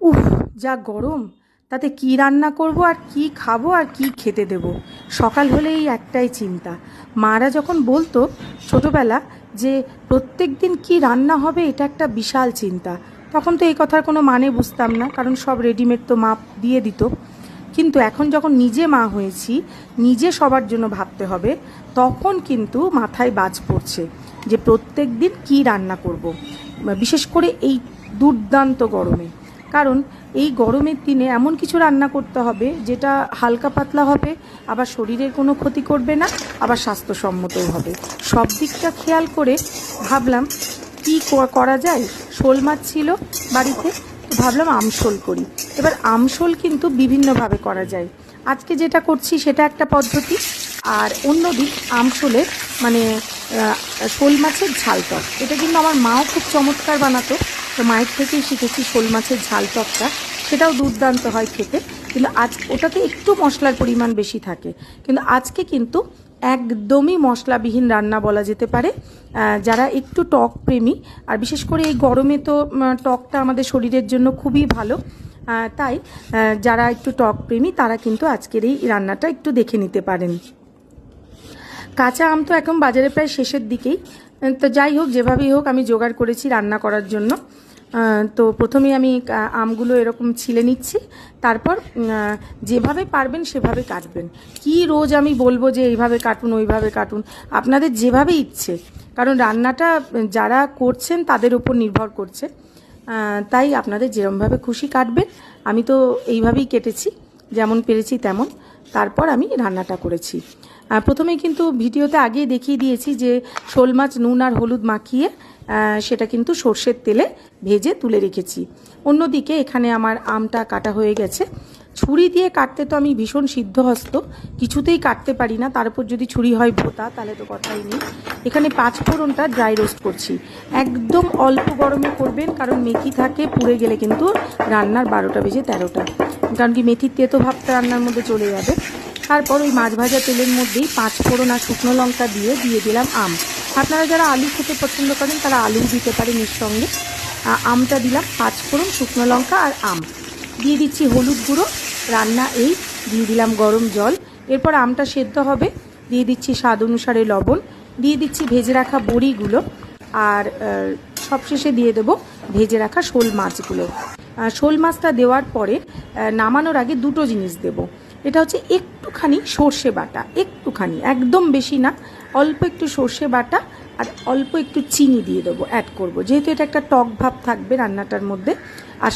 উফ, যা গরম! তাতে কি রান্না করব আর কি খাবো আর কি খেতে দেব, সকাল হলেই একটাই চিন্তা। মারা যখন বলতো ছোটবেলা যে প্রত্যেক দিন কী রান্না হবে, এটা একটা বিশাল চিন্তা। তখন তো এই কথার কোনো মানে বুঝতাম না, কারণ সব রেডিমেড তো মা দিয়ে দিত। কিন্তু এখন যখন নিজে মা হয়েছি, নিজে সবার জন্য ভাবতে হবে, তখন কিন্তু মাথায় বাজ পড়ছে যে প্রত্যেক দিন কী রান্না করব। বিশেষ করে এই দুর্দান্ত গরমে। কারণ এই গরমের দিনে এমন কিছু রান্না করতে হবে যেটা হালকা পাতলা হবে, আবার শরীরের কোনো ক্ষতি করবে না, আবার স্বাস্থ্যসম্মতও হবে। সব দিকটা খেয়াল করে ভাবলাম কি করা যায়। শোল মাছ ছিল বাড়িতে, তো ভাবলাম আমশোল করি। এবার আমশোল কিন্তু বিভিন্নভাবে করা যায়। আজকে যেটা করছি সেটা একটা পদ্ধতি, আর অন্যদিক আমশোলে মানে শোল মাছের ঝাল টক, এটা কিন্তু আমার মাও খুব চমৎকার বানাতো। তো মায়ের থেকেই শিখেছি শোল মাছের ঝাল টকটা, সেটাও দুর্দান্ত হয় খেতে। কিন্তু আজ ওটাতে একটু মশলার পরিমাণ বেশি থাকে, কিন্তু আজকে কিন্তু একদমই মশলাবিহীন রান্না বলা যেতে পারে। যারা একটু টক প্রেমী, আর বিশেষ করে এই গরমে তো টকটা আমাদের শরীরের জন্য খুবই ভালো, তাই যারা একটু টক প্রেমী তারা কিন্তু আজকের এই রান্নাটা একটু দেখে নিতে পারেন। কাঁচা আম তো এখন বাজারে প্রায় শেষের দিকেই, তো যাই হোক, যেভাবেই হোক আমি জোগাড় করেছি রান্না করার জন্য। তো প্রথমেই আমি আমগুলো এরকম ছিলে নিচ্ছি, তারপর যেভাবে পারবেন সেভাবে কাটবেন। কি রোজ আমি বলবো যে এইভাবে কাটুন ওইভাবে কাটুন, আপনাদের যেভাবে ইচ্ছে, কারণ রান্নাটা যারা করছেন তাদের উপর নির্ভর করছে। তাই আপনাদের যেরকমভাবে খুশি কাটবেন। আমি তো এইভাবেই কেটেছি, যেমন পেরেছি তেমন। তারপর আমি রান্নাটা করেছি। প্রথমেই কিন্তু ভিডিওতে আগেই দেখিয়ে দিয়েছি যে শোল মাছ নুন আর হলুদ মাখিয়ে সেটা কিন্তু সর্ষের তেলে ভেজে তুলে রেখেছি। অন্যদিকে এখানে আমার আমটা কাটা হয়ে গেছে। ছুরি দিয়ে কাটতে তো আমি ভীষণ সিদ্ধহস্ত, কিছুতেই কাটতে পারি না, তার উপর যদি ছুরি হয় ভোঁতা, তাহলে তো কথাই নেই। এখানে পাঁচফোড়নটা ড্রাই রোস্ট করছি। একদম অল্প গরমে করবেন, কারণ মেথি থাকে, পুড়ে গেলে কিন্তু রান্নার 12টা বেজে 13টা, কারণ কি মেথির তেতো ভাবটা রান্নার মধ্যে চলে যাবে। তারপর ওই মাছ ভাজা তেলের মধ্যেই পাঁচফোড়ন আর শুকনো লঙ্কা দিয়ে দিলাম আম। আপনারা যারা আলু খেতে পছন্দ করেন তারা আলুও দিতে পারেন এর সঙ্গে। আমটা দিলাম, পাঁচফোড়ন, শুকনো লঙ্কা আর আম দিয়ে দিচ্ছি হলুদ গুঁড়ো, রান্না এই, দিয়ে দিলাম গরম জল। এরপর আমটা সেদ্ধ হবে, দিয়ে দিচ্ছি স্বাদ অনুসারে লবণ, দিয়ে দিচ্ছি ভেজে রাখা বড়িগুলো, আর সবশেষে দিয়ে দেবো ভেজে রাখা শোল মাছগুলো। শোল মাছটা দেওয়ার পরে নামানোর আগে দুটো জিনিস দেব। এটা হচ্ছে একটুখানি সর্ষে বাটা, একটুখানি, একদম বেশি না, অল্প একটু সর্ষে বাটা, আর অল্প একটু চিনি দিয়ে দেবো, অ্যাড করব, যেহেতু এটা একটা টক ভাব থাকবে রান্নাটার মধ্যে। আর